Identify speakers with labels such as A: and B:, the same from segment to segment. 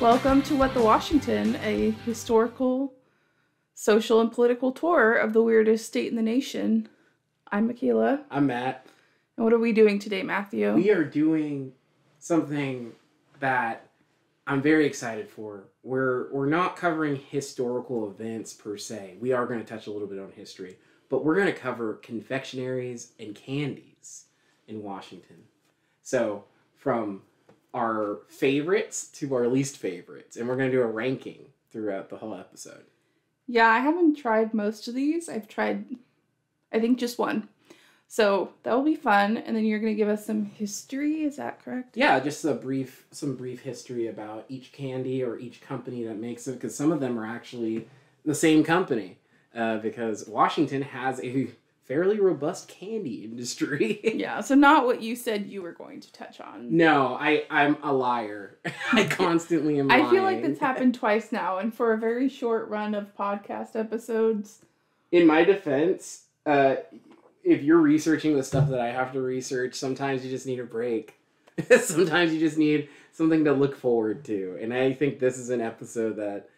A: Welcome to What the Washington, a historical, social, and political tour of the weirdest state in the nation. I'm Mikayla.
B: I'm Matt.
A: And what are we doing today, Matthew?
B: We are doing something that I'm very excited for. We're not covering historical events per se. We are going to touch a little bit on history, but we're going to cover confectionaries and candies in Washington. So from our favorites to our least favorites, and we're going to do a ranking throughout the whole episode.
A: Yeah, I haven't tried most of these. I've tried, I think, just one. So that will be fun. And then you're going to give us some history. Is that correct?
B: Yeah, just some brief history about each candy or each company that makes it, because some of them are actually the same company. Because Washington has a fairly robust candy industry.
A: Yeah, so not what you said you were going to touch on.
B: No, I'm a liar. I constantly am lying.
A: I feel like that's happened twice now, and for a very short run of podcast episodes.
B: In my defense, if you're researching the stuff that I have to research, sometimes you just need a break. Sometimes you just need something to look forward to. And I think this is an episode that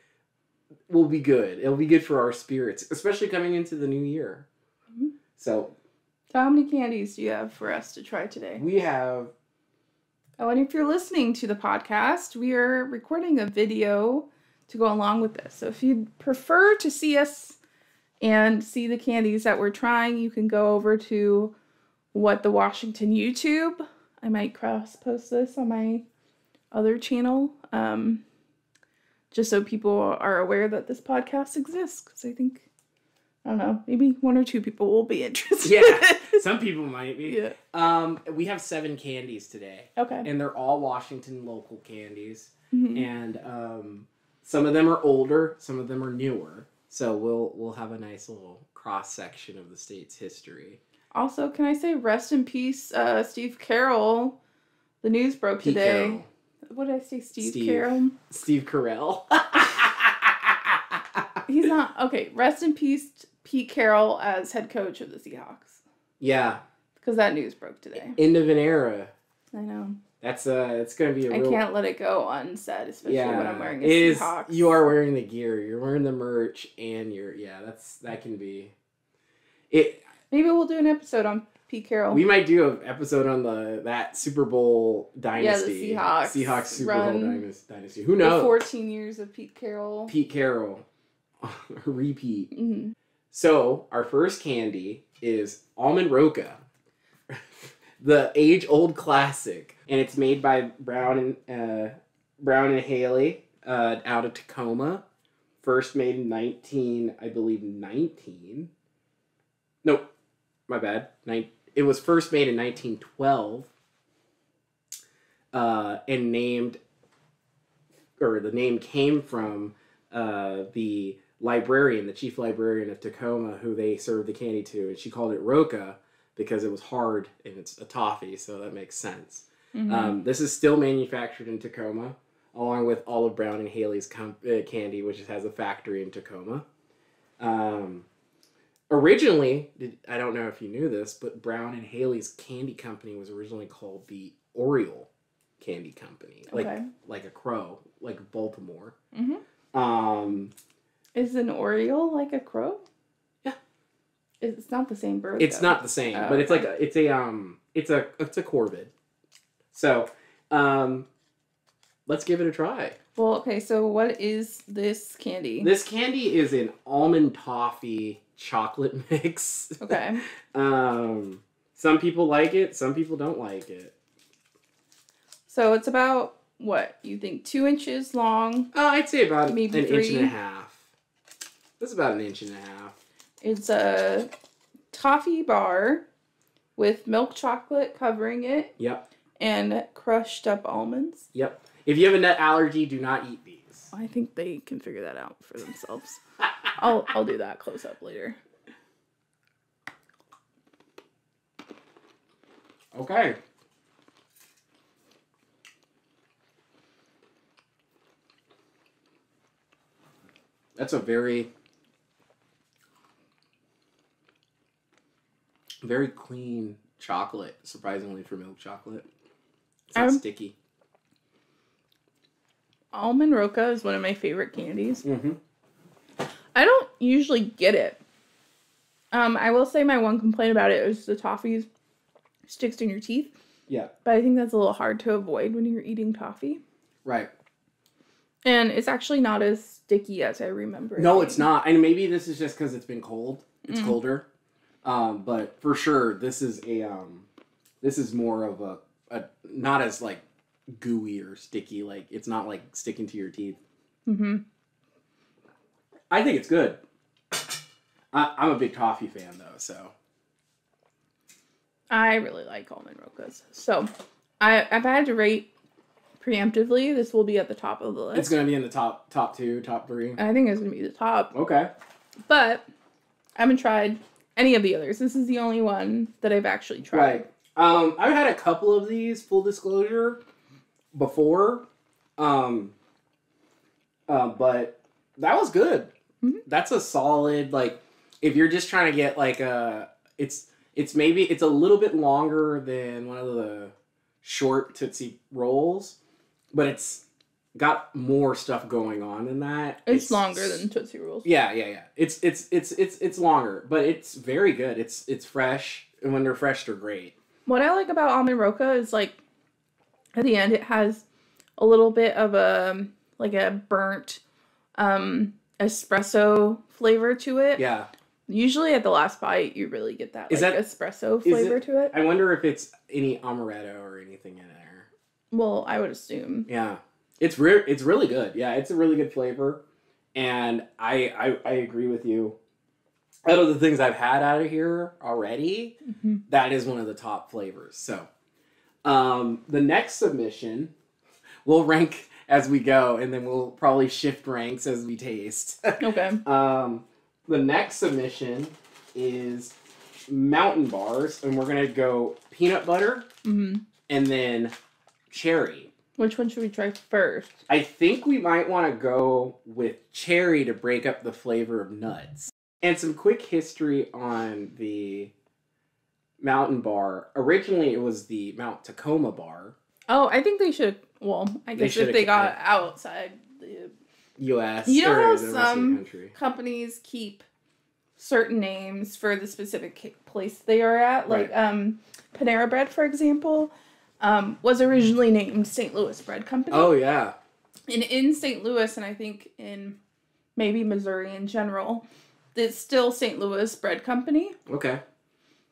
B: will be good. It'll be good for our spirits, especially coming into the new year.
A: Mm-hmm.
B: So
A: how many candies do you have for us to try today?
B: We have...
A: Oh, and if you're listening to the podcast, we are recording a video to go along with this. So if you'd prefer to see us and see the candies that we're trying, you can go over to What the Washington YouTube. I might cross-post this on my other channel, just so people are aware that this podcast exists, because I think, I don't know, maybe one or two people will be interested.
B: Yeah, some people might be.
A: Yeah.
B: We have 7 candies today.
A: Okay.
B: And they're all Washington local candies.
A: Mm-hmm.
B: And some of them are older, some of them are newer. So we'll have a nice little cross-section of the state's history.
A: Also, can I say rest in peace, Steve Carroll? The news broke today.
B: Carroll.
A: What did I say, Steve Carroll?
B: Steve Carell.
A: He's not... Okay, rest in peace, Pete Carroll as head coach of the Seahawks.
B: Yeah.
A: Because that news broke today.
B: End of an era.
A: I know.
B: It's going to be a real...
A: I can't let it go unsaid, especially when I'm wearing a Seahawks.
B: You are wearing the gear. You're wearing the merch, and that can be... It.
A: Maybe we'll do an episode on Pete Carroll.
B: We might do an episode on that Super Bowl dynasty.
A: Yeah, the
B: Seahawks Super Bowl dynasty. Who knows?
A: The 14 years of Pete Carroll.
B: Pete Carroll. Repeat.
A: Mm-hmm.
B: So, our first candy is Almond Roca. The age-old classic. And it's made by Brown and Haley out of Tacoma. First made in 19... Nope. My bad. It was first made in 1912. And named... Or the name came from the librarian, the chief librarian of Tacoma, who they served the candy to. And she called it Roca because it was hard and it's a toffee, so that makes sense. Mm-hmm. This is still manufactured in Tacoma, along with all of Brown and Haley's candy, which has a factory in Tacoma. Originally, I don't know if you knew this, but Brown and Haley's candy company was originally called the Oriole Candy Company, like a crow, like Baltimore.
A: Mm-hmm. Is an Oriole like a crow?
B: Yeah.
A: It's not the same bird.
B: It's not the same, but it's like it's a corvid. So, let's give it a try.
A: Well, okay. So, what is this candy?
B: This candy is an almond toffee chocolate mix.
A: Okay.
B: Some people like it. Some people don't like it.
A: So it's about what you think, 2 inches long?
B: I'd say about
A: maybe
B: an
A: 3.
B: inch and a half. It's about an inch and a half.
A: It's a toffee bar with milk chocolate covering it.
B: Yep.
A: And crushed up almonds.
B: Yep. If you have a nut allergy, do not eat these.
A: I think they can figure that out for themselves. I'll do that close up later.
B: Okay. That's a very clean chocolate, surprisingly, for milk chocolate. It's not sticky.
A: almond roca is one of my favorite candies.
B: Mm-hmm.
A: I don't usually get it. I will say my one complaint about it is the toffee sticks in your teeth.
B: Yeah.
A: But I think that's a little hard to avoid when you're eating toffee.
B: Right.
A: And it's actually not as sticky as I remember.
B: No, it's not. And maybe this is just because it's been cold. It's colder. But for sure, this is more of a not as like gooey or sticky. Like it's not like sticking to your teeth.
A: Mm-hmm.
B: I think it's good. I'm a big toffee fan though, so.
A: I really like almond rocas. So, if I had to rate preemptively, this will be at the top of the list.
B: It's going to be in the top 2, top 3?
A: I think it's going to be the top.
B: Okay.
A: But I haven't tried any of the others. This is the only one that I've actually tried.
B: Right. I've had a couple of these, full disclosure, before. But that was good. Mm-hmm. That's a solid, like, if you're just trying to get, like, it's a little bit longer than one of the short Tootsie Rolls, but it's got more stuff going on than that.
A: It's longer than Tootsie Rolls.
B: Yeah. It's longer, but it's very good. It's fresh, and when they're fresh, they're great. What
A: I like about almond roca is, like, at the end it has a little bit of a burnt espresso flavor to it.
B: Yeah.
A: Usually at the last bite, you really get that espresso flavor to it.
B: I wonder if it's any amaretto or anything in there.
A: Well, I would assume.
B: Yeah. It's really good. Yeah, it's a really good flavor. And I agree with you. Out of the things I've had out of here already, that is one of the top flavors. So, the next submission, we'll rank as we go, and then we'll probably shift ranks as we taste.
A: Okay.
B: The next submission is Mountain Bars, and we're going to go peanut butter and then cherry.
A: Which one should we try first?
B: I think we might want to go with cherry to break up the flavor of nuts. And some quick history on the Mountain Bar. Originally, it was the Mount Tacoma Bar.
A: Oh, I think they should. Well, I guess if they got outside the
B: U.S.
A: You know how some companies keep certain names for the specific place they are at? Like, Panera Bread, for example, was originally named St. Louis Bread Company.
B: Oh, yeah.
A: And in St. Louis, and I think in maybe Missouri in general, it's still St. Louis Bread Company.
B: Okay.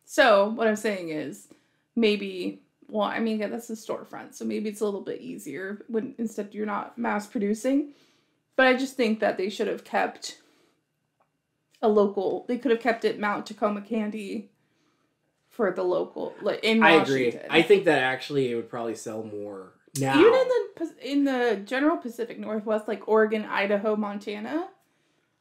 A: So, what I'm saying is, maybe... Well, I mean, that's the storefront, so maybe it's a little bit easier when instead you're not mass producing. But I just think that they should have kept they could have kept it Mount Tacoma Candy for the local, like in Washington.
B: I agree. I think that actually it would probably sell more now.
A: Even in the general Pacific Northwest, like Oregon, Idaho, Montana,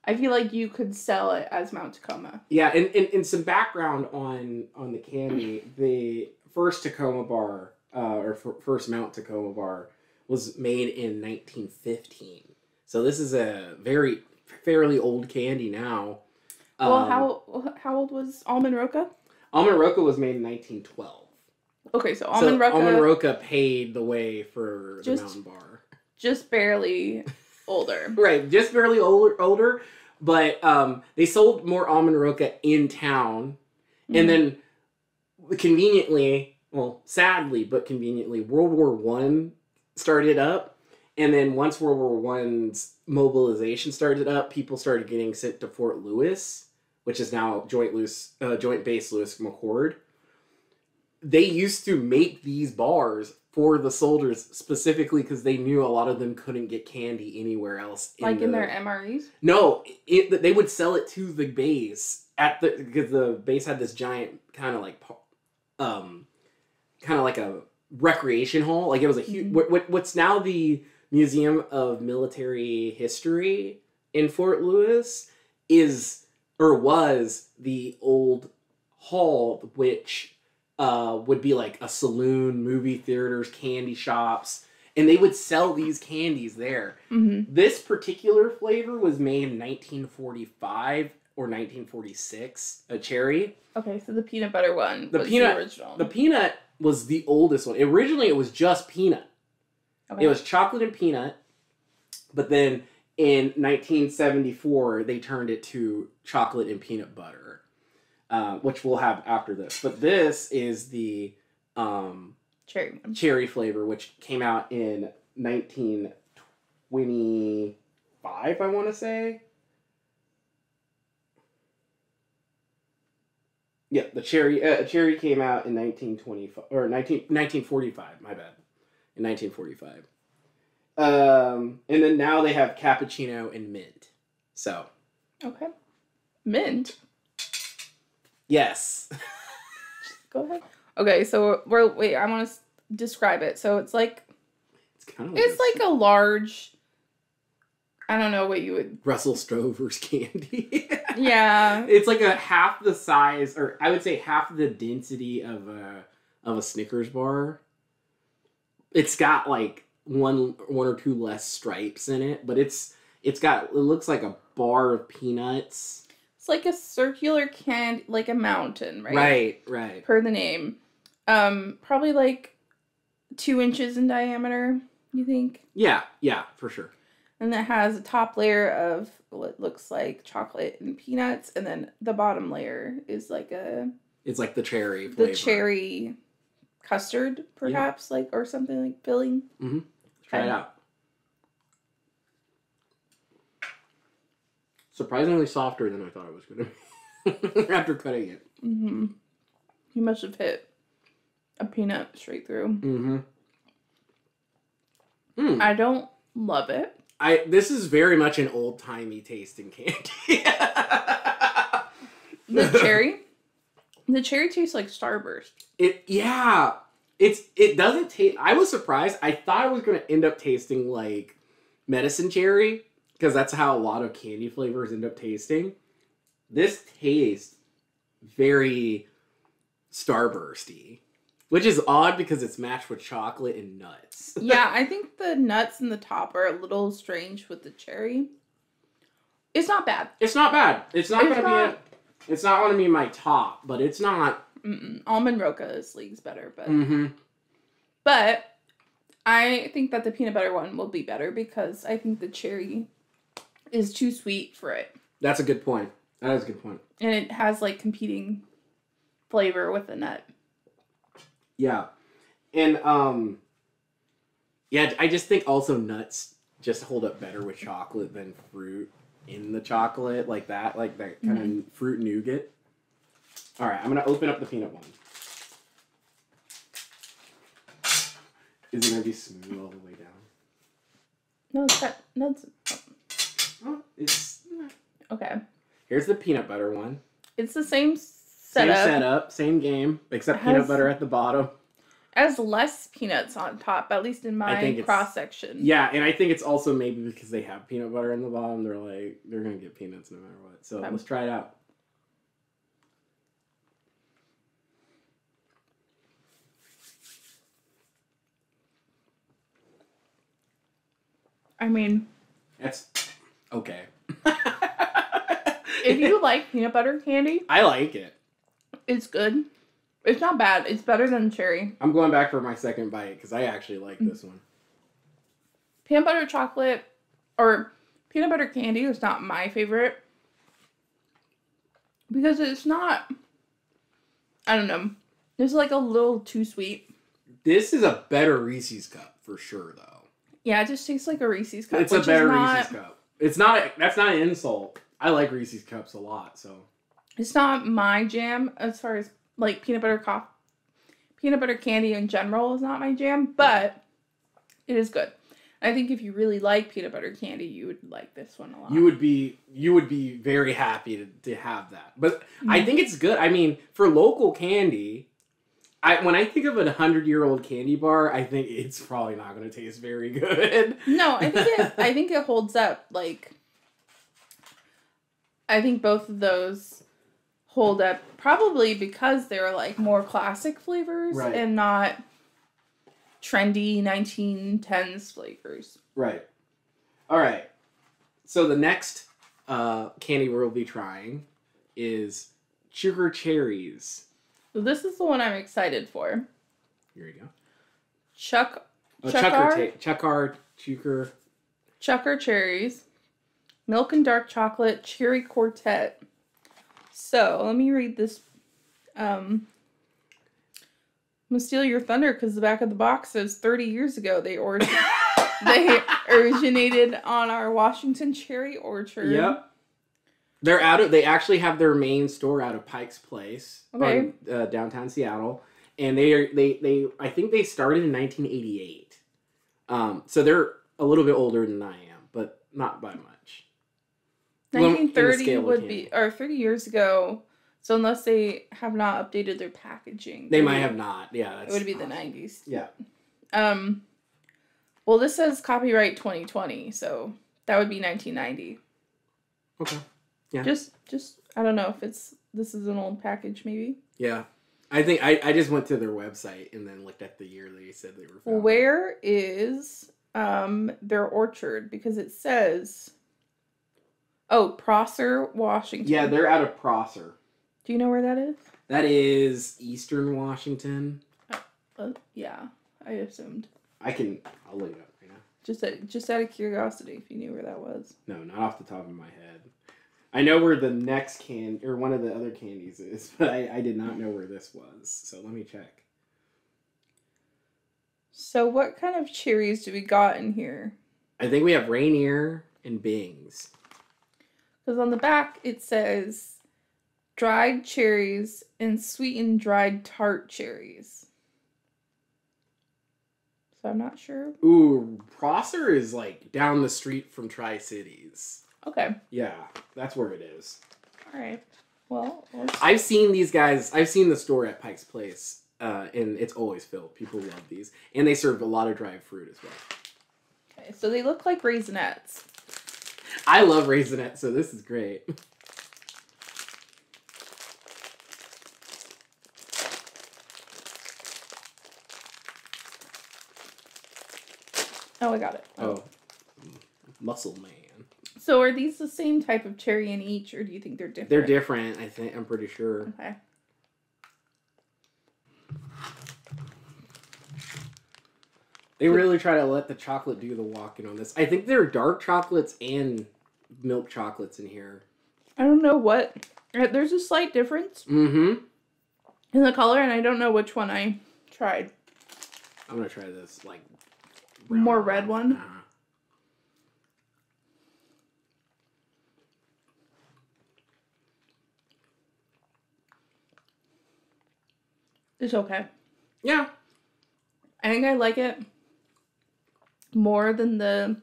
A: I feel like you could sell it as Mount Tacoma.
B: Yeah, and some background on the candy, the first Tacoma bar, first Mount Tacoma bar was made in 1915. So this is a fairly old candy now.
A: Well, how old was Almond Roca?
B: Almond Roca was made in 1912.
A: Okay, so Almond
B: Roca paved the way for the Mountain Bar.
A: Just barely older.
B: Right, just barely older. But they sold more Almond Roca in town. Mm-hmm. And then sadly, but conveniently, World War I started up. And then once World War I's mobilization started up, people started getting sent to Fort Lewis, which is now Joint Base Lewis McChord. They used to make these bars for the soldiers specifically because they knew a lot of them couldn't get candy anywhere else.
A: In their MREs?
B: No, they would sell it to the base because the base had this giant kind of like a recreation hall. Like it was a huge. What's now the Museum of Military History in Fort Lewis was the old hall, which would be like a saloon, movie theaters, candy shops, and they would sell these candies there. Mm-hmm. This particular flavor was made in 1945 or 1946, a cherry.
A: Okay, so the peanut butter one was the original.
B: The peanut was the oldest one. Originally, it was just peanut. Okay. It was chocolate and peanut, But then in 1974, they turned it to chocolate and peanut butter, which we'll have after this. But this is the
A: cherry
B: flavor, which came out in 1925, I want to say. Yeah, the cherry came out in 1925 or 1945. My bad, in 1945. And then now they have cappuccino and mint. So.
A: Okay. Mint.
B: Yes.
A: Go ahead. Okay, so wait. I want to describe it. So it's like. It's like a large. I don't know what you would...
B: Russell Stover's candy.
A: Yeah.
B: It's like a half the size, or I would say half the density of a Snickers bar. It's got like one or two less stripes in it, but it looks like a bar of peanuts.
A: It's like a circular candy, like a mountain,
B: right? Right.
A: Per the name. Probably like 2 inches in diameter, you think?
B: Yeah, for sure.
A: And it has a top layer of what looks like chocolate and peanuts, and then the bottom layer is like
B: it's like the cherry flavor.
A: The cherry custard, perhaps, like, or something like filling.
B: Mm-hmm. Try it out. Surprisingly softer than I thought it was going to be after cutting it.
A: Mm-hmm. You must have hit a peanut straight through.
B: Mm-hmm.
A: I don't love it.
B: This is very much an old-timey tasting candy.
A: The cherry tastes like Starburst.
B: It doesn't taste... I was surprised. I thought it was going to end up tasting like medicine cherry, because that's how a lot of candy flavors end up tasting. This tastes very Starbursty, which is odd because it's matched with chocolate and nuts.
A: Yeah, I think the nuts in the top are a little strange with the cherry. It's not bad. It's not going
B: to be my top, but it's not.
A: Almond Roca is leagues better, but
B: mm-hmm.
A: But I think that the peanut butter one will be better because I think the cherry is too sweet for it.
B: That's a good point. That is a good point.
A: And it has like competing flavor with the nut.
B: Yeah. And I just think also nuts just hold up better with chocolate than fruit in the chocolate, like that kind of fruit nougat. All right, I'm going to open up the peanut one. Is it going to be smooth all the way down?
A: No, it's got nuts.
B: Oh, it's...
A: Okay.
B: Here's the peanut butter one.
A: It's the same setup.
B: Same game, except peanut butter at the bottom.
A: Has less peanuts on top, at least in my cross-section.
B: Yeah, and I think it's also maybe because they have peanut butter in the bottom, they're going to get peanuts no matter what. So let's try it out.
A: I mean...
B: That's okay.
A: If you like peanut butter candy...
B: I like it.
A: It's good. It's not bad. It's better than cherry.
B: I'm going back for my second bite because I actually like this one.
A: Peanut butter chocolate or peanut butter candy is not my favorite because it's not, I don't know, it's like a little too sweet.
B: This is a better Reese's cup for sure though.
A: Yeah, it just tastes like a Reese's cup.
B: It's a better Reese's cup. That's not an insult. I like Reese's cups a lot, so.
A: It's not my jam as far as like peanut butter candy in general is not my jam, but it is good. I think if you really like peanut butter candy, you would like this one a lot.
B: You would be very happy to have that. But I think it's good. I mean, for local candy, when I think of a 100-year-old candy bar, I think it's probably not going to taste very good.
A: No, I think it holds up. Like, I think both of those hold up probably because they're like more classic flavors and not trendy 1910s flavors.
B: Right. All right. So the next candy we'll be trying is Sugar Cherries.
A: So this is the one I'm excited for.
B: Here you go.
A: Chucker Chucker cherries, milk and dark chocolate, cherry quartet. So, let me read this. I'm going to steal your thunder because the back of the box says 30 years ago they originated on our Washington cherry orchard.
B: Yep. They actually have their main store out of Pike's Place,
A: okay,
B: downtown Seattle, and they I think they started in 1988. So they're a little bit older than I am, but not by much.
A: 1930 would be, or 30 years ago. So unless they have not updated their packaging,
B: they might have not. Yeah,
A: it would be the 90s.
B: Yeah.
A: Well, this says copyright 2020, so that would be 1990.
B: Okay. Yeah.
A: Just I don't know if this is an old package, maybe.
B: Yeah. I think I just went to their website and then looked at the year they said they were founded.
A: Where is their orchard? Because it says, Prosser, Washington.
B: Yeah, they're out of Prosser.
A: Do you know where that is?
B: That is Eastern Washington.
A: Yeah, I assumed.
B: I'll look it up right now.
A: Just out of curiosity, if you knew where that was.
B: No, not off the top of my head. I know where the next or one of the other candies is, but I did not know where this was. So let me check.
A: So what kind of cherries do we got in here?
B: I think we have Rainier and Bings.
A: Because on the back it says dried cherries and sweetened dried tart cherries. So I'm not sure.
B: Ooh, Prosser is like down the street from Tri-Cities.
A: Okay.
B: Yeah, that's where it is.
A: All right. Well,
B: I've seen these guys. I've seen the store at Pike's Place, and it's always filled. People love these. And they serve a lot of dried fruit as well.
A: Okay, so they look like Raisinets.
B: I love Raisinets, so this is great.
A: Oh, I got it.
B: Oh. Muscle Man.
A: So are these the same type of cherry in each, or do you think they're different?
B: They're different, I think. I'm pretty sure.
A: Okay.
B: They really try to let the chocolate do the walking on this. I think there are dark chocolates and milk chocolates in here.
A: I don't know what. There's a slight difference.
B: Mm-hmm.
A: In the color, and I don't know which one I tried.
B: I'm going to try this, like...
A: More red one? It's okay.
B: Yeah.
A: I think I like it more than the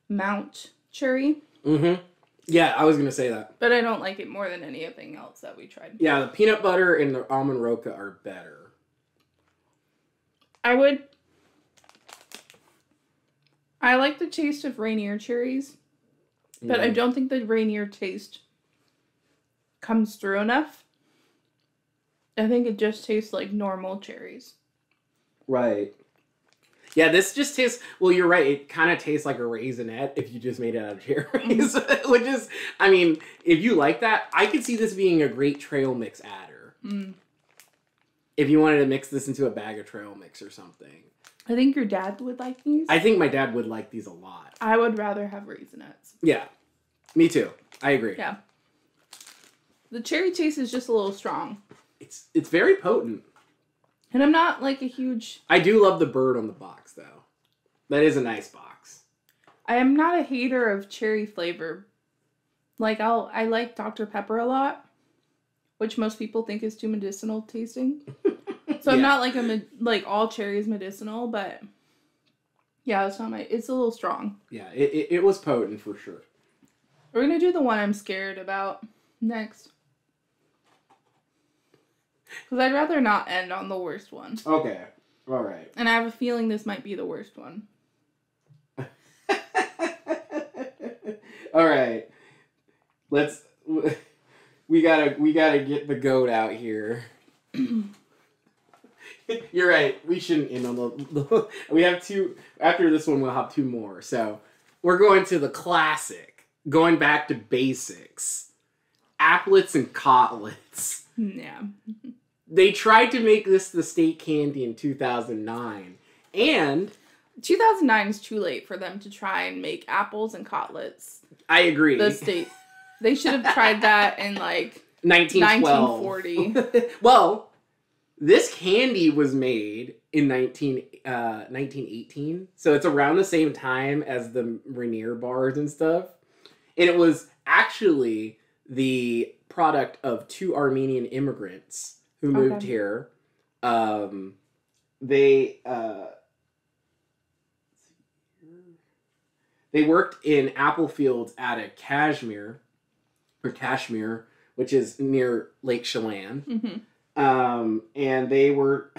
A: Mount Cherry.
B: Mm-hmm. Yeah, I was going to say that.
A: But I don't like it more than anything else that we tried.
B: Yeah, the peanut butter and the almond roca are better.
A: I like the taste of Rainier cherries, but I don't think the Rainier taste comes through enough. I think it just tastes like normal cherries.
B: Right. Yeah, this just tastes... Well, you're right. It kind of tastes like a raisinette if you just made it out of cherries. Which is... I mean, if you like that, I could see this being a great trail mix adder.
A: Mm.
B: If you wanted to mix this into a bag of trail mix or something.
A: I think your dad would like these.
B: I think my dad would like these a lot.
A: I would rather have Raisinets.
B: Yeah. Me too. I agree.
A: Yeah. The cherry taste is just a little strong.
B: It's very potent.
A: And I'm not like a huge...
B: I do love the bird on the box, though. That is a nice box.
A: I am not a hater of cherry flavor. Like, I like Dr. Pepper a lot, which most people think is too medicinal tasting. So I'm not like all cherry is medicinal, but yeah, it's not it's a little strong.
B: Yeah, it was potent for sure.
A: We're gonna do the one I'm scared about next. Because I'd rather not end on the worst one.
B: Okay. All right.
A: And I have a feeling this might be the worst one.
B: All right. We gotta get the goat out here. You're right. We shouldn't end on the... We have two... After this one, we'll have two more. So, we're going to the classic. Going back to basics. Applets and Cotlets.
A: Yeah.
B: They tried to make this the state candy in 2009. And...
A: 2009 is too late for them to try and make apples and cotlets.
B: I agree.
A: They should have tried that in like
B: 1940. Well, this candy was made in 1918, so it's around the same time as the Rainier bars and stuff. And it was actually the product of 2 Armenian immigrants who moved here. They worked in apple fields at a Kashmir, which is near Lake Chelan.
A: Mm-hmm.
B: And they were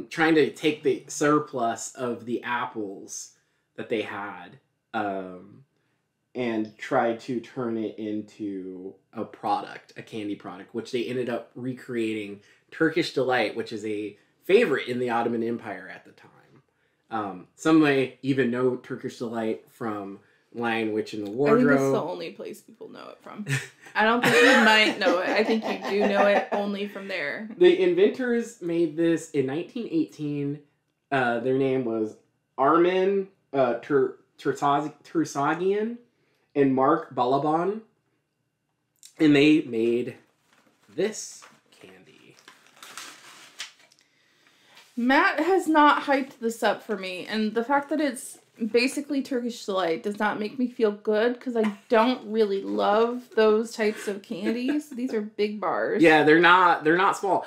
B: trying to take the surplus of the apples that they had and try to turn it into a candy product, which they ended up recreating Turkish Delight, which is a favorite in the Ottoman Empire at the time. Some may even know Turkish Delight from Lion, Witch, and the Wardrobe.
A: I think it's the only place people know it from. I don't think you might know it. I think you do know it only from there.
B: The inventors made this in 1918. Their name was Armin Tersagian and Mark Balaban. And they made this candy.
A: Matt has not hyped this up for me, and the fact that it's basically Turkish Delight does not make me feel good because I don't really love those types of candies. These are big bars.
B: Yeah, they're not small.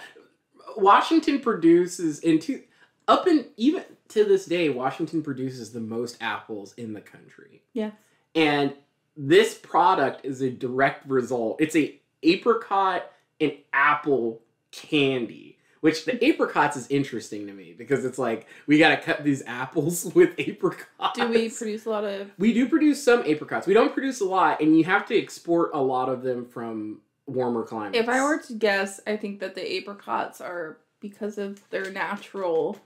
B: Washington produces even to this day, Washington produces the most apples in the country.
A: Yeah.
B: And this product is a direct result. It's a apricot and apple candy. Which the apricots is interesting to me because it's like, we got to cut these apples with apricots.
A: Do we produce a lot of...
B: We do produce some apricots. We don't produce a lot, and you have to export a lot of them from warmer climates.
A: If I were to guess, I think that the apricots are because of their natural,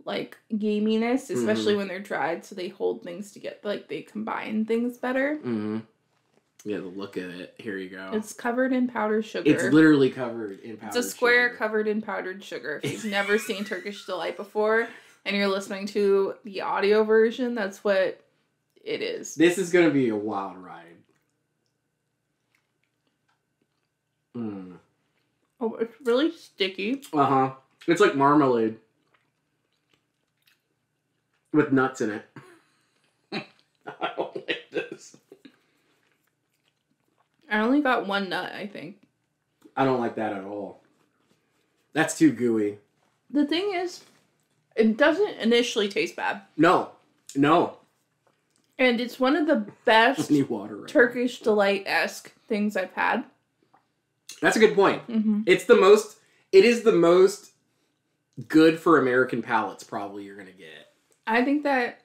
A: like, gaminess, especially when they're dried, so they hold things together, like, they combine things better.
B: Mm-hmm. Yeah, the look of it. Here you go.
A: It's covered in powdered sugar.
B: It's literally covered in powdered sugar.
A: It's a square covered in powdered sugar. If you've never seen Turkish Delight before and you're listening to the audio version, that's what it is.
B: This is going to be a wild ride. Mm.
A: Oh, it's really sticky.
B: Uh-huh. It's like marmalade. With nuts in it. I don't like this.
A: I only got one nut, I think.
B: I don't like that at all. That's too gooey.
A: The thing is, it doesn't initially taste bad.
B: No.
A: And it's one of the best
B: water
A: Turkish Delight-esque things I've had.
B: That's a good point.
A: Mm-hmm.
B: It is the most good for American palates probably you're going to get.
A: I think that...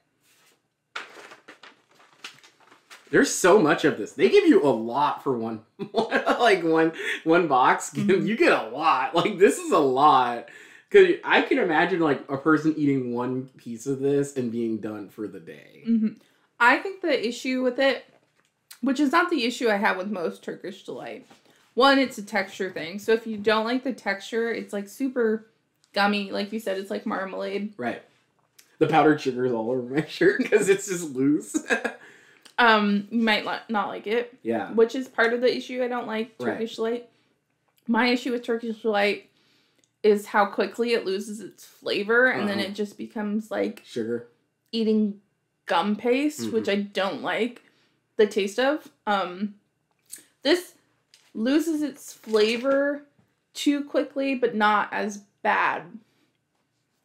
B: There's so much of this. They give you a lot for one box.
A: Mm-hmm.
B: You get a lot. Like, this is a lot. Because I can imagine, like, a person eating one piece of this and being done for the day.
A: Mm-hmm. I think the issue with it, which is not the issue I have with most Turkish Delight. One, it's a texture thing. So if you don't like the texture, it's, like, super gummy. Like you said, it's like marmalade.
B: Right. The powdered sugar is all over my shirt because it's just loose.
A: You might not like it.
B: Yeah.
A: Which is part of the issue. I don't like Turkish Delight. My issue with Turkish Delight is how quickly it loses its flavor and then it just becomes like
B: sugar.
A: Eating gum paste, which I don't like the taste of. This loses its flavor too quickly, but not as bad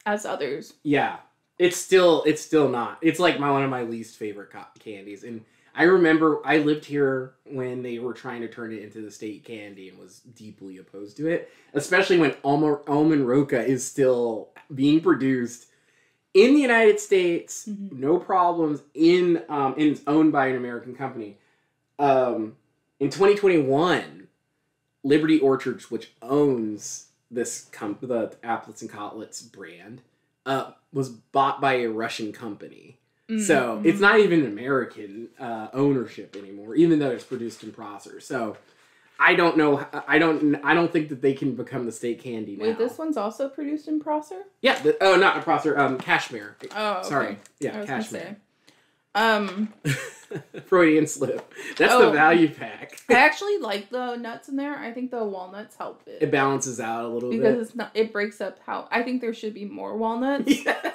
A: as others.
B: Yeah. It's still not. It's like one of my least favorite candies. And I remember I lived here when they were trying to turn it into the state candy and was deeply opposed to it. Especially when almond roca is still being produced in the United States. Mm-hmm. No problems. And it's owned by an American company. In 2021, Liberty Orchards, which owns this the Applets and Cotlets brand, was bought by a Russian company. Mm-hmm. So it's not even American ownership anymore, even though it's produced in Prosser. So I don't know. I don't think that they can become the state candy now.
A: Wait, this one's also produced in Prosser?
B: Yeah. Not a Prosser. Cashmere.
A: Oh, okay.
B: Sorry. Yeah, Cashmere. Freudian slip. That's the value pack.
A: I actually like the nuts in there. I think the walnuts help it.
B: It balances out a little bit.
A: Because it breaks up how... I think there should be more walnuts.
B: Yeah.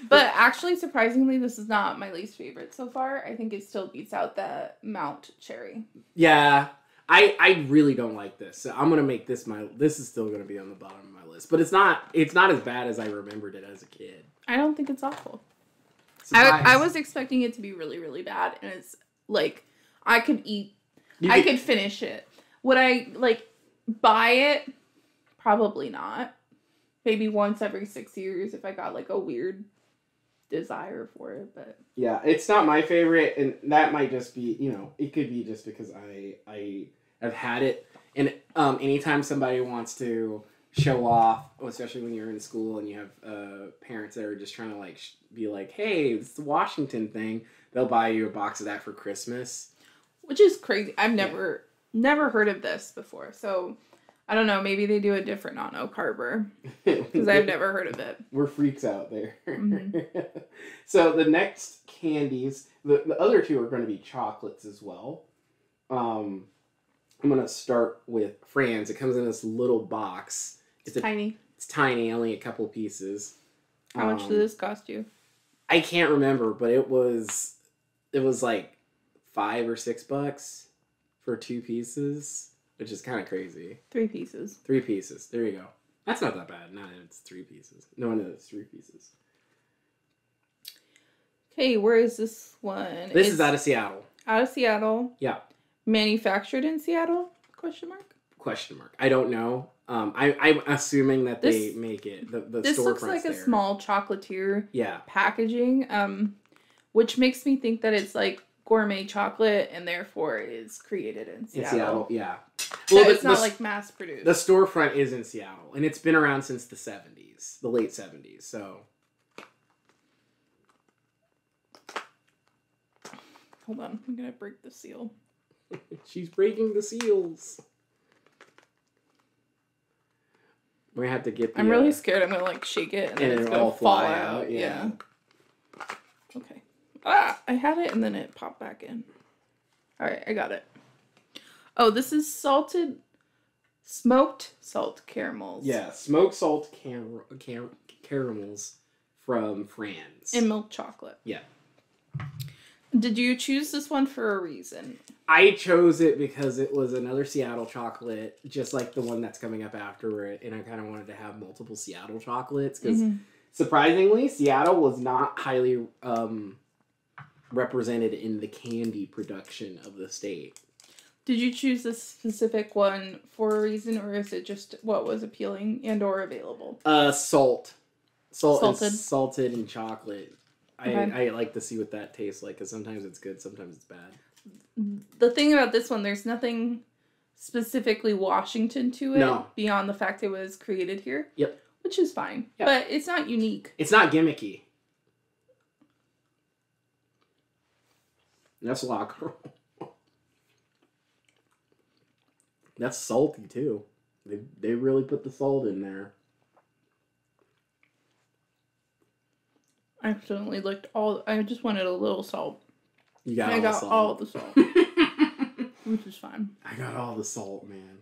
A: But actually, surprisingly, this is not my least favorite so far. I think it still beats out the Mount Cherry.
B: Yeah. I really don't like this. So I'm gonna make this this is still gonna be on the bottom of my list. But it's not as bad as I remembered it as a kid.
A: I don't think it's awful. I was expecting it to be really, really bad, and it's like I could finish it. Would I buy it? Probably not. Maybe once every 6 years if I got like a weird desire for it, but
B: yeah, it's not my favorite, and that might just be, it could be just because I have had it, and anytime somebody wants to show off, especially when you're in school and you have parents that are just trying to be like, hey, it's the Washington thing, they'll buy you a box of that for Christmas,
A: which is crazy. I've never heard of this before, so I don't know, maybe they do a different nano-carber, because I've never heard of it.
B: We're freaks out there.
A: Mm-hmm.
B: So the next candies, the other two are going to be chocolates as well. I'm going to start with Fran's. It comes in this little box.
A: It's tiny.
B: It's tiny, only a couple pieces.
A: How much did this cost you?
B: I can't remember, but it was like $5 or $6 for 2 pieces. Which is kind of crazy.
A: 3 pieces.
B: 3 pieces. There you go. That's not that bad. No, it's 3 pieces. No, it's 3 pieces.
A: Okay, where is this one?
B: This is out of Seattle.
A: Out of Seattle.
B: Yeah.
A: Manufactured in Seattle? Question mark.
B: I don't know. I'm assuming that they make it.
A: This looks like a small chocolatier packaging, which makes me think that it's like gourmet chocolate and therefore is created in Seattle.
B: In Seattle, yeah.
A: Well, it's not like mass produced.
B: The storefront is in Seattle, and it's been around since the 70s, the late 70s, so.
A: Hold on, I'm going to break the seal.
B: She's breaking the seals. We're going to have to get the...
A: I'm really scared I'm going to shake it and then it's going to fall out. Yeah. Okay. I had it and then it popped back in. All right, I got it. Oh, this is smoked salt caramels.
B: Yeah, smoked salt caramels from Fran's.
A: And milk chocolate.
B: Yeah.
A: Did you choose this one for a reason?
B: I chose it because it was another Seattle chocolate, just like the one that's coming up after it, and I kind of wanted to have multiple Seattle chocolates, because surprisingly, Seattle was not highly represented in the candy production of the state.
A: Did you choose this specific one for a reason, or is it just what was appealing and or available?
B: Salted and chocolate.
A: Okay.
B: I like to see what that tastes like, because sometimes it's good, sometimes it's bad.
A: The thing about this one, there's nothing specifically Washington to it beyond the fact it was created here.
B: Yep.
A: Which is fine. Yep. But it's not unique.
B: It's not gimmicky. That's locker. That's salty too. They really put the salt in there.
A: I accidentally licked all. I just wanted a little salt.
B: You got.
A: I got
B: salt.
A: all the salt, which is fine.
B: I got all the salt, man.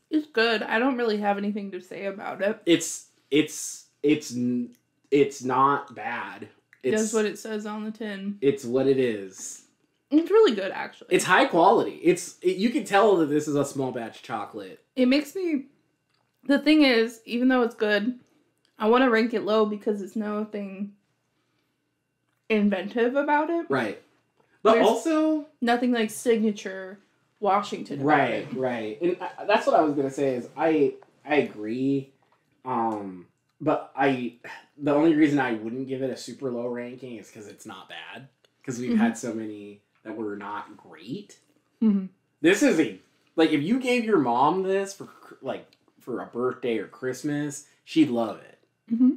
A: It's good. I don't really have anything to say about it.
B: It's not bad.
A: That's what it says on the tin.
B: It's what it is.
A: It's really good, actually.
B: It's high quality. You can tell that this is a small batch chocolate.
A: It makes me... The thing is, even though it's good, I want to rank it low because it's nothing inventive about it.
B: Right. But there's also...
A: nothing like signature Washington about it.
B: Right. And that's what I was going to say is I agree. But the only reason I wouldn't give it a super low ranking is because it's not bad. Because we've had so many that were not great.
A: Mm-hmm. This
B: is if you gave your mom this for a birthday or Christmas, she'd love it.
A: Mm-hmm.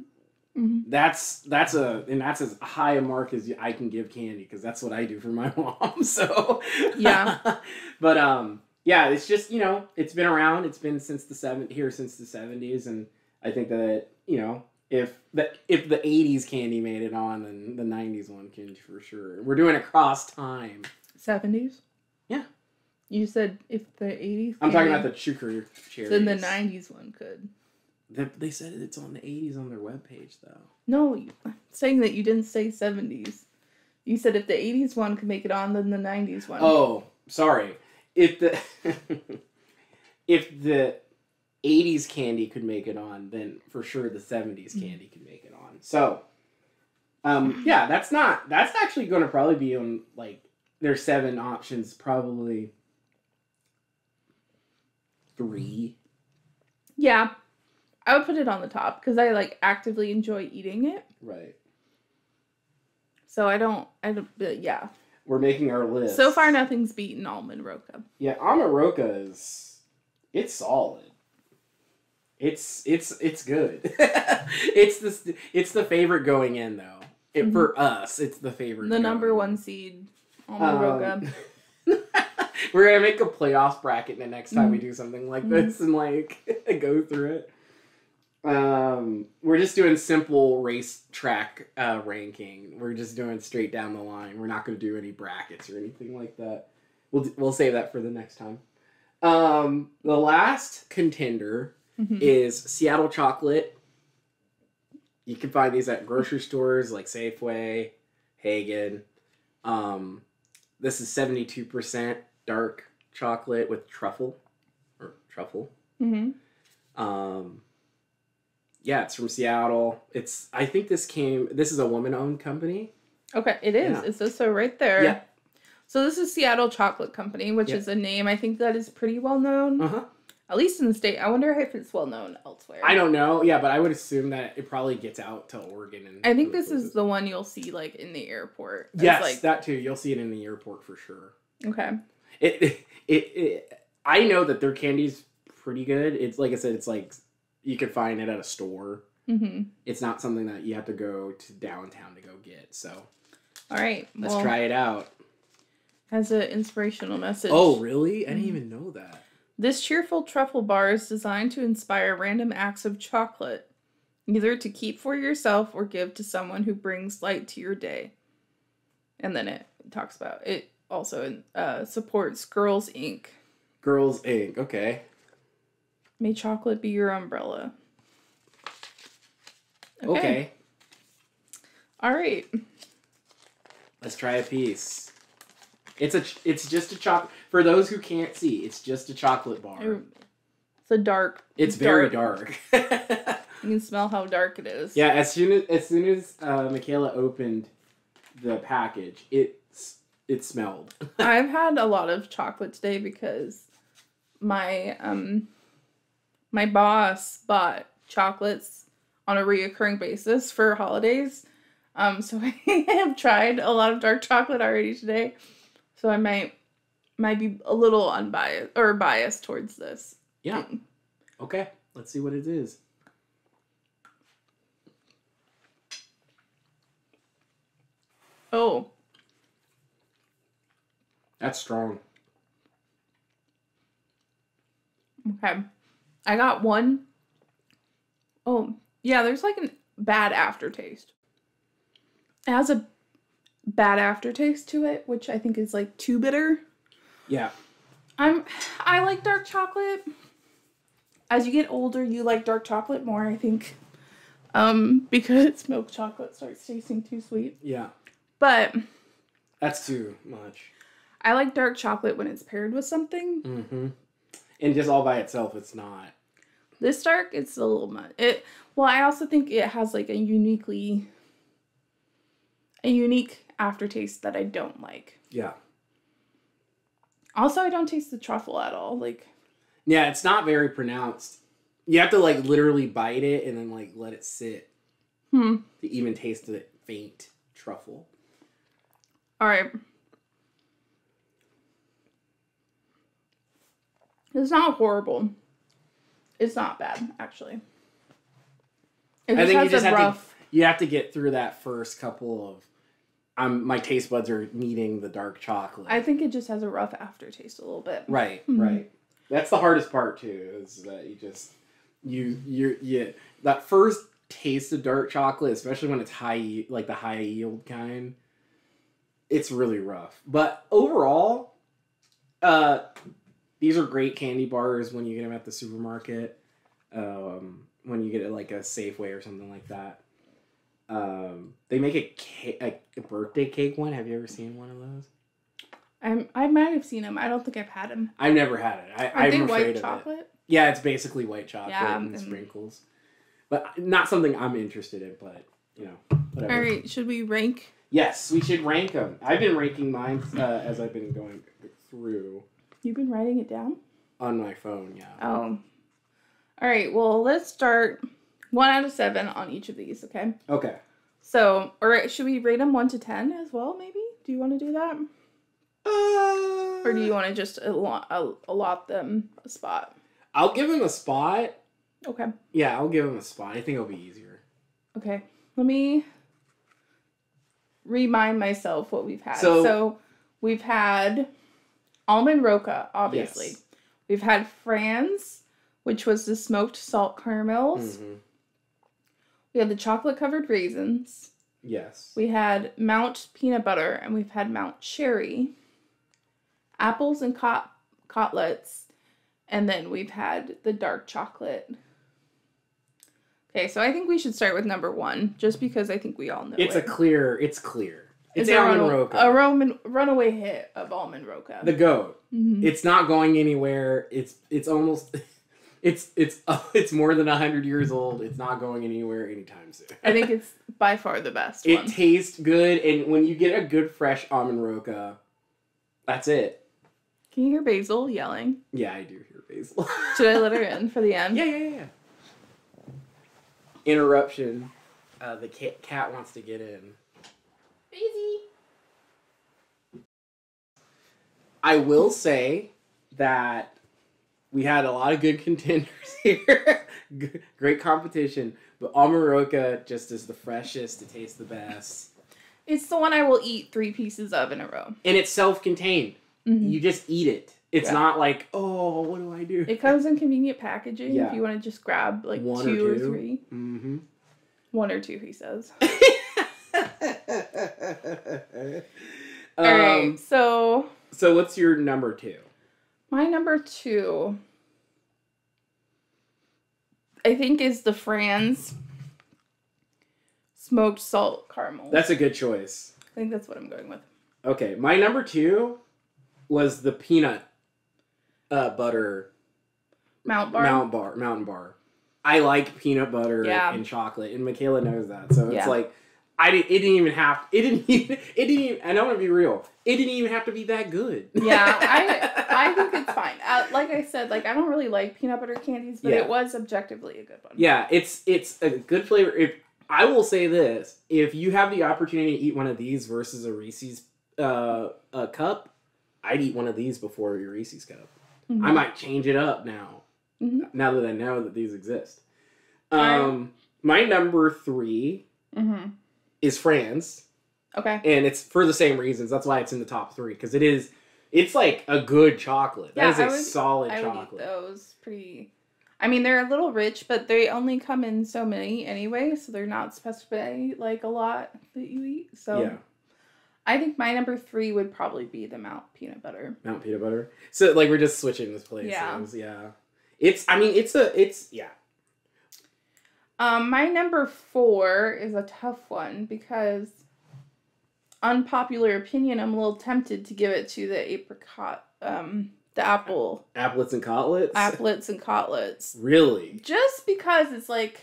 A: Mm-hmm.
B: That's as high a mark as I can give candy, because that's what I do for my mom. So
A: yeah.
B: But yeah, it's just, you know, it's been around. It's been since the 70s, and I think that, you know, if the 80s candy made it on, then the 90s one can for sure. We're doing it across time.
A: 70s?
B: Yeah.
A: You said if the 80s
B: I'm talking about the Chuker cherries.
A: Then the 90s one could.
B: They said it's on the 80s on their webpage, though.
A: No, I'm saying that you didn't say 70s. You said if the 80s one could make it on, then the 90s one.
B: Oh, sorry. If the if the 80s candy could make it on, then for sure the 70s candy could make it on. So, yeah, that's actually going to probably be on, like, there's 7 options, probably 3.
A: Yeah. I would put it on the top because I, like, actively enjoy eating it.
B: Right.
A: So I don't, yeah.
B: We're making our list.
A: So far, nothing's beaten Almond Roca.
B: Yeah, Almond Roca it's solid. It's good. it's the favorite going in, though. For us, it's the favorite.
A: The number 1 seed, Almond Roca.
B: We're gonna make a playoffs bracket the next time we do something like this and like go through it. We're just doing simple racetrack ranking. We're just doing straight down the line. We're not going to do any brackets or anything like that. We'll save that for the next time. The last contender is Seattle chocolate. You can find these at grocery stores like Safeway, Hagen. This is 72% dark chocolate with truffle. Yeah, it's from Seattle. I think this is a woman-owned company.
A: Okay, it is.
B: Yeah.
A: It says so right there.
B: Yeah.
A: So this is Seattle Chocolate Company, which is a name I think that is pretty well known. At least in the state. I wonder if it's well known elsewhere.
B: I don't know. Yeah, but I would assume that it probably gets out to Oregon. And
A: I think this is the one you'll see like in the airport.
B: Yes,
A: like,
B: that too. You'll see it in the airport for sure.
A: Okay.
B: I know that their candy's pretty good. It's like I said, it's like you could find it at a store. It's not something that you have to go to downtown to go get. So,
A: all right,
B: let's try it out.
A: Has an inspirational message.
B: Oh, really? I didn't even know that.
A: This cheerful truffle bar is designed to inspire random acts of chocolate, either to keep for yourself or give to someone who brings light to your day. And then it talks about it also supports Girls Inc.
B: Girls Inc. Okay.
A: May chocolate be your umbrella.
B: Okay.
A: All right.
B: Let's try a piece. It's just a chocolate. For those who can't see, it's just a chocolate bar.
A: It's a dark.
B: It's very dark.
A: You can smell how dark it is.
B: Yeah, as soon as Mikayla opened the package, it smelled.
A: I've had a lot of chocolate today because my my boss bought chocolates on a reoccurring basis for holidays. So I have tried a lot of dark chocolate already today. So I might be a little unbiased or biased towards this.
B: Yeah. Okay. Let's see what it is.
A: Oh.
B: That's strong.
A: Okay. I got one. Oh, yeah, there's like a bad aftertaste. It has a bad aftertaste to it, which I think is like too bitter.
B: Yeah.
A: I like dark chocolate. As you get older, you like dark chocolate more, I think. Because milk chocolate starts tasting too sweet.
B: Yeah.
A: But
B: that's too much.
A: I like dark chocolate when it's paired with something.
B: Mm-hmm. And just all by itself, it's not.
A: This dark, it's a little much. Well, I also think it has like a unique aftertaste that I don't like.
B: Yeah.
A: Also, I don't taste the truffle at all. Like,
B: yeah, it's not very pronounced. You have to like literally bite it and then like let it sit to even taste the faint truffle.
A: All right. It's not horrible. It's not bad, actually.
B: I think you have to get through that first couple of my taste buds are needing the dark chocolate.
A: I think it just has a rough aftertaste a little bit.
B: Right, right. That's the hardest part too, is that you that first taste of dark chocolate, especially when it's like the high yield kind, it's really rough. But overall, these are great candy bars when you get them at the supermarket. When you get it like a Safeway or something like that. They make a birthday cake one. Have you ever seen one of those?
A: I might have seen them. I don't think I've had them.
B: I've never had it.
A: Are they
B: I'm afraid
A: white
B: of
A: chocolate?
B: it. Yeah, it's basically white chocolate
A: Yeah,
B: and sprinkles. But not something I'm interested in, but, whatever.
A: All right, should we rank?
B: Yes, we should rank them. I've been ranking mine as I've been going through.
A: You've been writing it down?
B: On my phone, yeah.
A: Oh. All right, well, let's start 1 out of 7 on each of these, okay?
B: Okay.
A: So, or should we rate them 1 to 10 as well, maybe? Do you want to do that? Or do you want to just allot them a spot?
B: I'll give them a spot.
A: Okay.
B: Yeah, I'll give them a spot. I think it'll be easier.
A: Okay. Let me remind myself what we've had. So we've had almond roca, obviously.
B: Yes.
A: We've had Franz, which was the smoked salt caramels.
B: Mm-hmm.
A: We had the chocolate-covered raisins.
B: Yes.
A: We had Mount peanut butter, and we've had Mount cherry. Apples and cotlets. And then we've had the dark chocolate. Okay, so I think we should start with number 1, just because I think we all know
B: it's
A: it.
B: clear. It's almond roca.
A: A runaway hit of almond roca.
B: The GOAT.
A: Mm-hmm.
B: It's not going anywhere. It's almost... It's more than 100 years old. It's not going anywhere anytime soon.
A: I think it's by far the best one.
B: It tastes good, and when you get a good fresh almond roca, that's it.
A: Can you hear Basil yelling?
B: Yeah, I do hear Basil.
A: Should I let her in for the end?
B: Yeah. Interruption. The cat wants to get in.
A: Basie.
B: I will say that we had a lot of good contenders here. Great competition. But almond roca just is the freshest. It tastes the best.
A: It's the one I will eat 3 pieces of in a row.
B: And it's self-contained. Mm-hmm. You just eat it. It's not like, oh, what do I do?
A: It comes in convenient packaging if you want to just grab like 2 or 3.
B: Mm-hmm.
A: 1 or 2, he says. Alright, so
B: what's your number 2?
A: My number 2, I think, is the Franz smoked salt caramel.
B: That's a good choice.
A: I think that's what I'm going with.
B: Okay, my number 2 was the peanut butter mountain bar. I like peanut butter and chocolate, and Mikayla knows that. So it's like it didn't even have and I want to be real. It didn't even have to be that good.
A: Yeah, I think it's fine. Like I said, I don't really like peanut butter candies, but it was objectively a good one.
B: Yeah, it's a good flavor. If I will say this, if you have the opportunity to eat one of these versus a Reese's cup, I'd eat one of these before your Reese's cup. Mm-hmm. I might change it up now. Mm-hmm. Now that I know that these exist. My number 3 is Franz.
A: Okay.
B: And it's for the same reasons. That's why it's in the top 3. Because it's like a good chocolate. That is a solid chocolate.
A: I would eat those pretty... I mean, they're a little rich, but they only come in so many anyway. So they're not specified a lot that you eat. So yeah. I think my number 3 would probably be the Mount peanut butter.
B: Mount peanut butter. So we're just switching this places. Yeah.
A: My number 4 is a tough one because, unpopular opinion, I'm a little tempted to give it to the apricot, the apple.
B: Applets and cotlets?
A: Applets and cotlets.
B: Really?
A: Just because it's it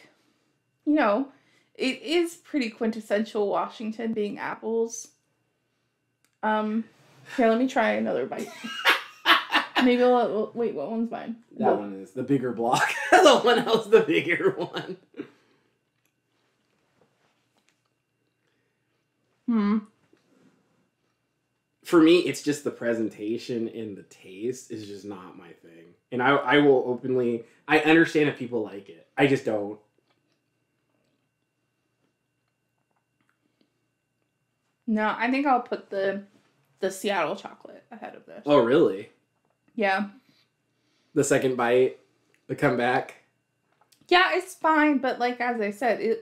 A: is pretty quintessential Washington being apples. Here, let me try another bite. Maybe wait, what one's mine?
B: That one is the bigger block. The one else, the bigger one. For me, it's just the presentation and the taste is just not my thing. And I will openly... I understand if people like it. I just don't.
A: No, I think I'll put the Seattle chocolate ahead of this.
B: Oh, really?
A: Yeah.
B: The second bite, the comeback.
A: Yeah, it's fine, but like as I said,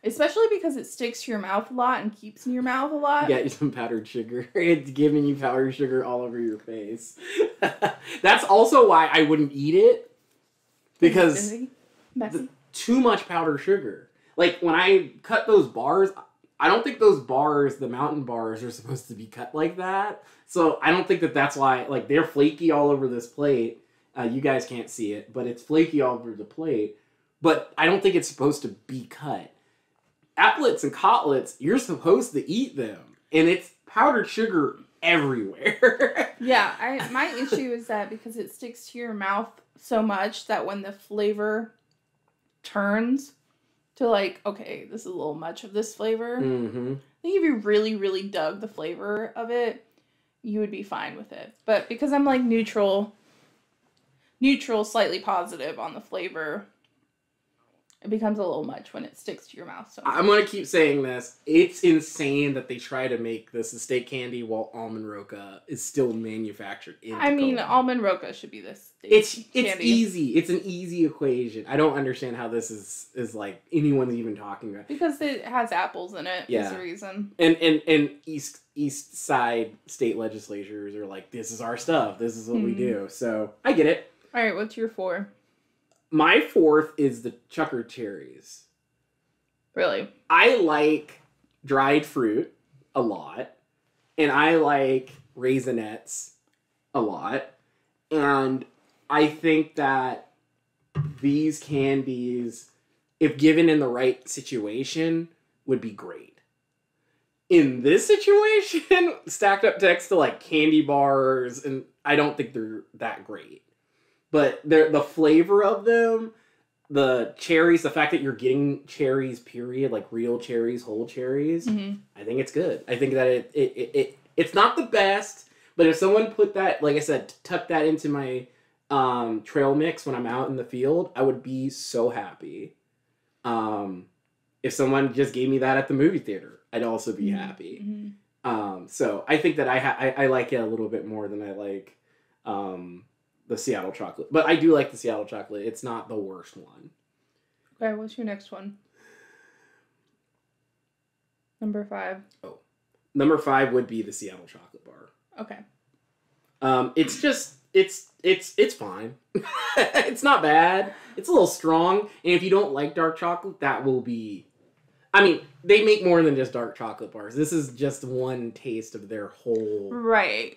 A: especially because it sticks to your mouth a lot and keeps in your mouth a lot.
B: Get you some powdered sugar. It's giving you powdered sugar all over your face. That's also why I wouldn't eat it. Because too much powdered sugar. Like, when I cut those bars, I don't think those bars, the mountain bars, are supposed to be cut like that. So I don't think that's why, like, they're flaky all over this plate. You guys can't see it, but it's flaky all over the plate. But I don't think it's supposed to be cut. Applets and cotlets, you're supposed to eat them. And it's powdered sugar everywhere.
A: Yeah, my issue is that because it sticks to your mouth so much that when the flavor turns to like, okay, this is a little much of this flavor.
B: Mm-hmm.
A: I think if you really, really dug the flavor of it, you would be fine with it. But because I'm like neutral, slightly positive on the flavor, it becomes a little much when it sticks to your mouth so much.
B: I'm going to keep saying this. It's insane that they try to make this a steak candy while almond roca is still manufactured in Tacoma.
A: I mean, almond roca should be this steak
B: candy. It's easy. It's an easy equation. I don't understand how this is like anyone's even talking about.
A: Because it has apples in it. Yeah. Is the reason.
B: And East Side state legislatures are like, this is our stuff. This is what we do. So I get it.
A: All right, what's your 4?
B: My 4th is the Chucker cherries.
A: Really?
B: I like dried fruit a lot. And I like Raisinets a lot. And I think that these candies, if given in the right situation, would be great. In this situation, stacked up next to like candy bars, and I don't think they're that great. But the flavor of them, the cherries, the fact that you're getting cherries, period, like real cherries, whole cherries, I think it's good. I think that it's not the best, but if someone put that, like I said, tuck that into my trail mix when I'm out in the field, I would be so happy. If someone just gave me that at the movie theater, I'd also be happy. So I think that I like it a little bit more than I like the Seattle chocolate. But I do like the Seattle chocolate. It's not the worst one.
A: Okay, what's your next one? Number 5.
B: Oh. Number 5 would be the Seattle chocolate bar.
A: Okay.
B: It's just it's fine. It's not bad. It's a little strong. And if you don't like dark chocolate, that will be... I mean, they make more than just dark chocolate bars. This is just one taste of their whole
A: right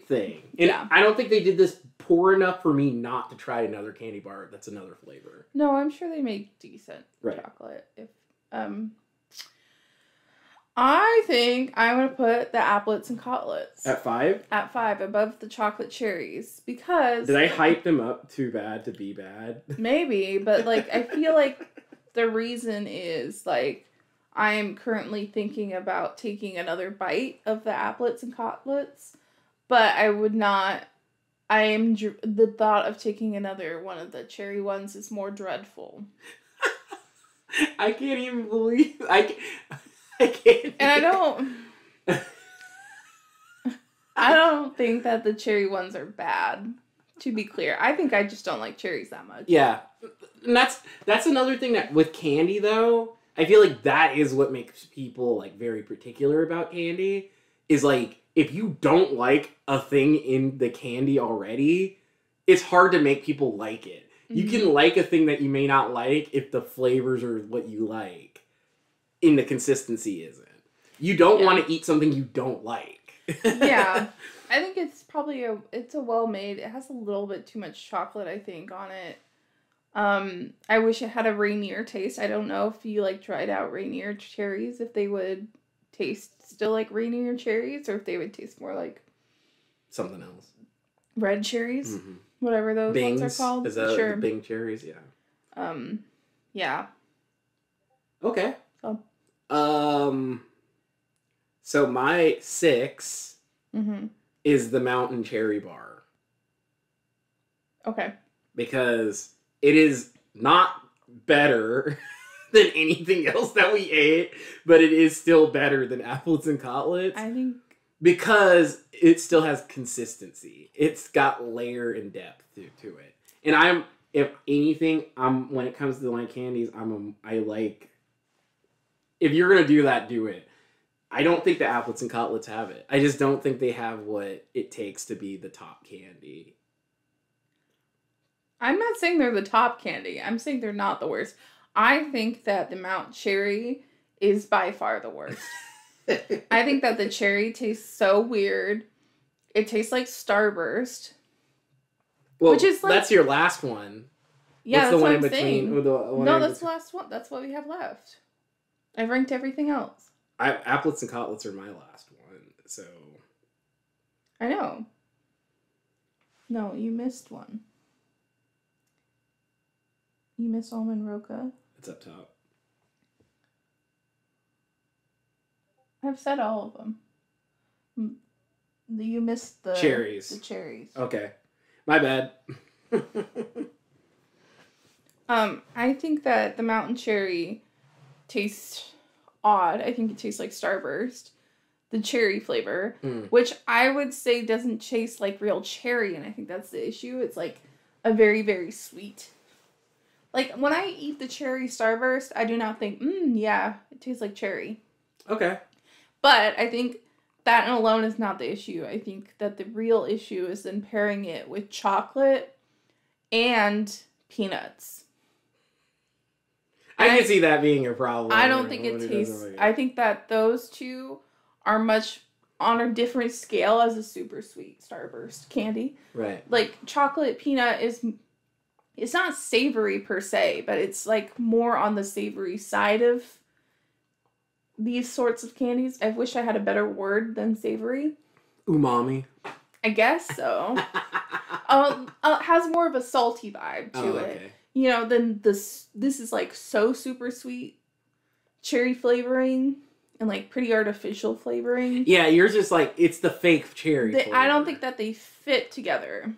B: thing. And yeah. I don't think they did this poor enough for me not to try another candy bar that's another flavor.
A: No, I'm sure they make decent chocolate. If I think I'm going to put the applets and cotlets.
B: At 5?
A: At 5, above the chocolate cherries. Because...
B: Did I hype them up too bad to be bad?
A: Maybe, but like I feel like the reason is like I am currently thinking about taking another bite of the applets and cotlets, but I would not... the thought of taking another one of the cherry ones is more dreadful.
B: I can't even believe... I can't.
A: And I don't think that the cherry ones are bad, to be clear. I think I just don't like cherries that much.
B: Yeah. And that's another thing that with candy though, I feel like that is what makes people like very particular about candy is like if you don't like a thing in the candy already, it's hard to make people like it. You can like a thing that you may not like if the flavors are what you like. In the consistency isn't. You don't want to eat something you don't like.
A: Yeah. I think it's probably it's a well-made. It has a little bit too much chocolate, I think, on it. I wish it had a Rainier taste. I don't know if you like tried out Rainier cherries, if they would taste still like Rainier cherries or if they would taste more like
B: something else.
A: Red cherries. Whatever those
B: Bings,
A: ones are called.
B: Is that the Bing cherries? Yeah.
A: Yeah.
B: Okay. So my 6 is the Mountain Cherry Bar.
A: Okay.
B: Because it is not better than anything else that we ate, but it is still better than Applets and Cotlets.
A: I think
B: because it still has consistency. It's got layer and depth to it. And if anything, when it comes to like candies, I like. If you're gonna do that, do it. I don't think the Applets and Cotlets have it. I just don't think they have what it takes to be the top candy.
A: I'm not saying they're the top candy. I'm saying they're not the worst. I think that the Mount Cherry is by far the worst. I think that the cherry tastes so weird. It tastes like Starburst.
B: Well,
A: which is like,
B: that's your last one.
A: Yeah,
B: What's
A: that's
B: the one
A: what
B: in
A: I'm
B: between?
A: saying.
B: No,
A: that's the last one. That's what we have left. I've ranked everything else.
B: Applets and Cotlets are my last one, so.
A: I know. No, you missed one. You missed Almond Roca.
B: It's up top.
A: I've said all of them. You missed the
B: cherries.
A: The cherries.
B: Okay, my bad.
A: I think that the mountain cherry tastes odd. I think it tastes like Starburst. The cherry flavor, which I would say doesn't taste like real cherry, and I think that's the issue. It's like a very, very sweet. Like, when I eat the cherry Starburst, I do not think, yeah, it tastes like cherry.
B: Okay.
A: But I think that alone is not the issue. I think that the real issue is then pairing it with chocolate and peanuts.
B: I can see that being a problem.
A: I don't think it tastes... I think that those two are much on a different scale as a super sweet Starburst candy.
B: Right.
A: Like, chocolate peanut is... It's not savory per se, but it's like more on the savory side of these sorts of candies. I wish I had a better word than savory.
B: Umami.
A: I guess so. Has more of a salty vibe to it.
B: Okay.
A: You know, then this is like so super sweet cherry flavoring and like pretty artificial flavoring.
B: Yeah, yours just like, it's the fake cherry
A: I don't think that they fit together.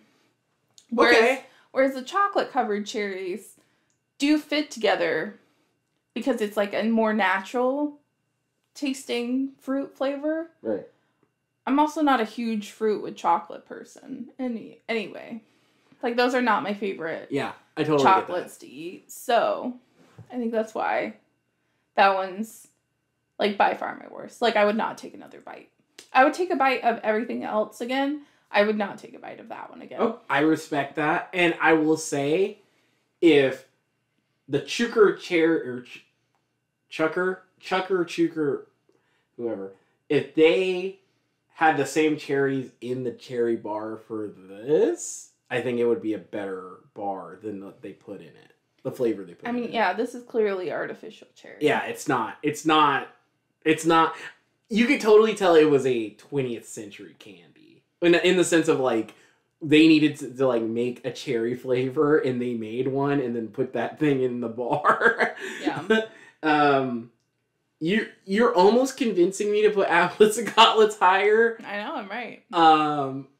A: Whereas the chocolate-covered cherries do fit together because it's like a more natural tasting fruit flavor.
B: Right.
A: I'm also not a huge fruit with chocolate person. Anyway, like those are not my favorite.
B: Yeah, I totally
A: chocolates to eat. So, I think that's why that one's like by far my worst. Like I would not take another bite. I would take a bite of everything else again. I would not take a bite of that one again.
B: Oh, I respect that. And I will say, if the Chucker whoever, if they had the same cherries in the cherry bar for this, I think it would be a better bar than what they put in it. The flavor they put in it. I mean,
A: yeah, this is clearly artificial cherry.
B: Yeah, it's not. You could totally tell it was a 20th century candy. In the sense of, like, they needed to like, make a cherry flavor, and they made one, and then put that thing in the bar.
A: Yeah.
B: You're almost convincing me to put Applets and Cotlets higher.
A: I know, I'm right.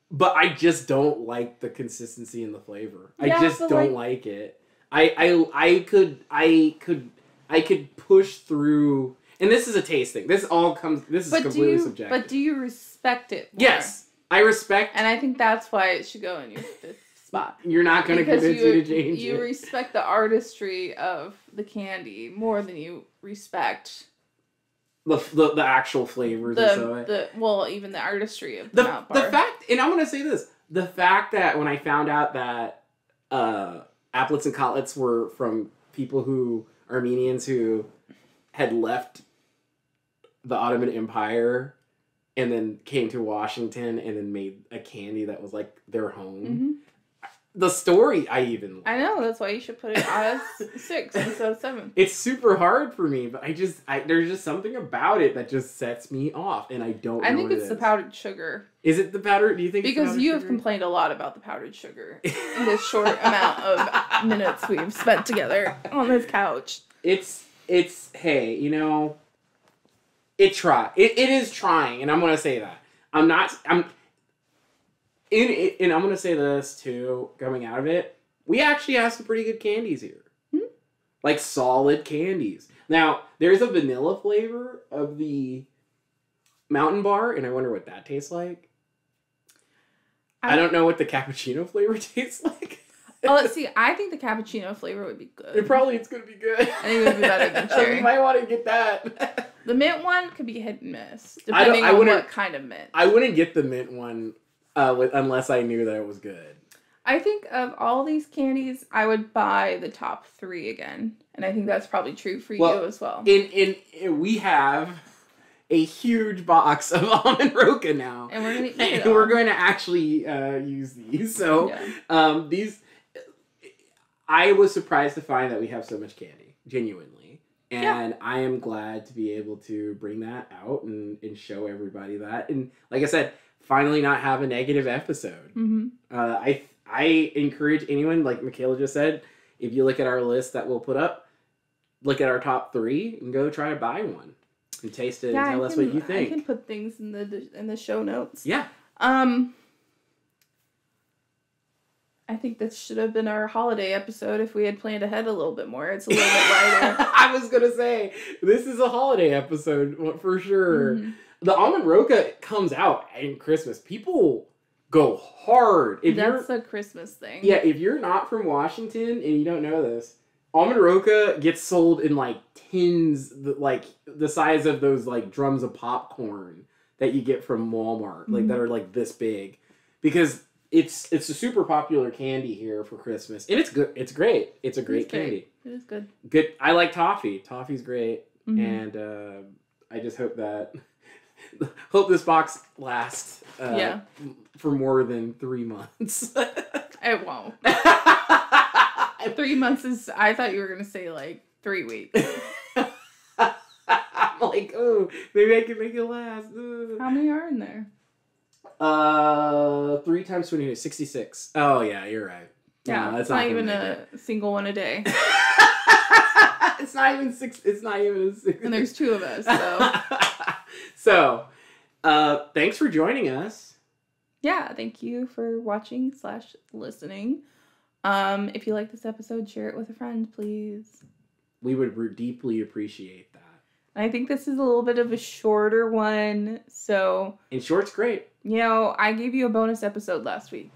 B: But I just don't like the consistency and the flavor.
A: Yeah,
B: I just don't like it. I could push through, and this is a taste thing. This is completely subjective.
A: But do you respect it more?
B: Yes. I respect...
A: And I think that's why it should go in your 5th spot.
B: You're not going to convince me to change it.
A: You respect the artistry of the candy more than you respect...
B: The actual flavors of it.
A: Even the artistry of the mouth bar.
B: The fact... And I'm going to say this. The fact that when I found out that Applets and Cotlets were from Armenians who had left the Ottoman Empire... and then came to Washington and then made a candy that was like their home.
A: Mm-hmm.
B: The story I know,
A: that's why you should put it as 6 instead of 7.
B: It's super hard for me, but there's just something about it that just sets me off, and I don't know.
A: I think it's the powdered sugar.
B: Is it the powdered? Do you think?
A: Because you have complained a lot about the powdered sugar in this short amount of minutes we've spent together on this couch.
B: It's hey, you know. It is trying, and I'm gonna say that. And I'm gonna say this too, coming out of it, we actually have some pretty good candies here. Like solid candies. Now, there's a vanilla flavor of the Mountain Bar, and I wonder what that tastes like. I don't know what the cappuccino flavor tastes like.
A: Oh, let's see. I think the cappuccino flavor would be good.
B: It's going to be good.
A: I think it would be better than cherry.
B: You might want to get that.
A: The mint one could be hit and miss, depending on what kind of mint.
B: I wouldn't get the mint one unless I knew that it was good.
A: I think of all these candies, I would buy the top 3 again. And I think that's probably true for you as well.
B: We have a huge box of almond roca now.
A: And we're going to eat it.
B: And we're going to actually use these. So these, I was surprised to find that we have so much candy, genuinely. And I am glad to be able to bring that out and show everybody that. And like I said, finally not have a negative episode. Mm-hmm. I encourage anyone, like Mikayla just said, if you look at our list that we'll put up, look at our top 3 and go try to buy one and taste it and tell us what you think.
A: I can put things in the show notes.
B: Yeah.
A: I think this should have been our holiday episode if we had planned ahead a little bit more. It's a little bit lighter.
B: I was going to say, this is a holiday episode for sure. Mm-hmm. The almond roca comes out in Christmas. People go hard.
A: That's a Christmas thing.
B: Yeah, if you're not from Washington and you don't know this, almond roca gets sold in like tins, like the size of those like drums of popcorn that you get from Walmart, like that are like this big, because it's a super popular candy here for Christmas, and it's good. It's great. It's a great candy.
A: It is good.
B: Good. I like toffee. Toffee's great, and I just hope this box lasts. For more than 3 months.
A: It won't. 3 months is, I thought you were going to say like 3 weeks.
B: I'm like, oh, maybe I can make it last.
A: How many are in there?
B: 3 times 20 is 66. Oh yeah, you're right.
A: Yeah, no, that's not even a single one a day.
B: It's not even 6. It's not even a 6.
A: And there's 2 of us, so.
B: So, thanks for joining us.
A: Yeah, thank you for watching/listening. If you like this episode, share it with a friend, please.
B: We would deeply appreciate that.
A: I think this is a little bit of a shorter one, so...
B: And short's great.
A: You know, I gave you a bonus episode last week.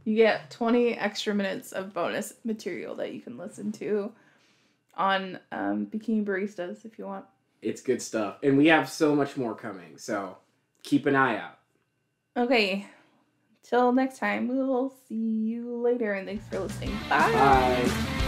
A: You get 20 extra minutes of bonus material that you can listen to on Bikini Baristas if you want.
B: It's good stuff. And we have so much more coming, so keep an eye out.
A: Okay, till next time, we'll see you later, and thanks for listening. Bye!
B: Bye!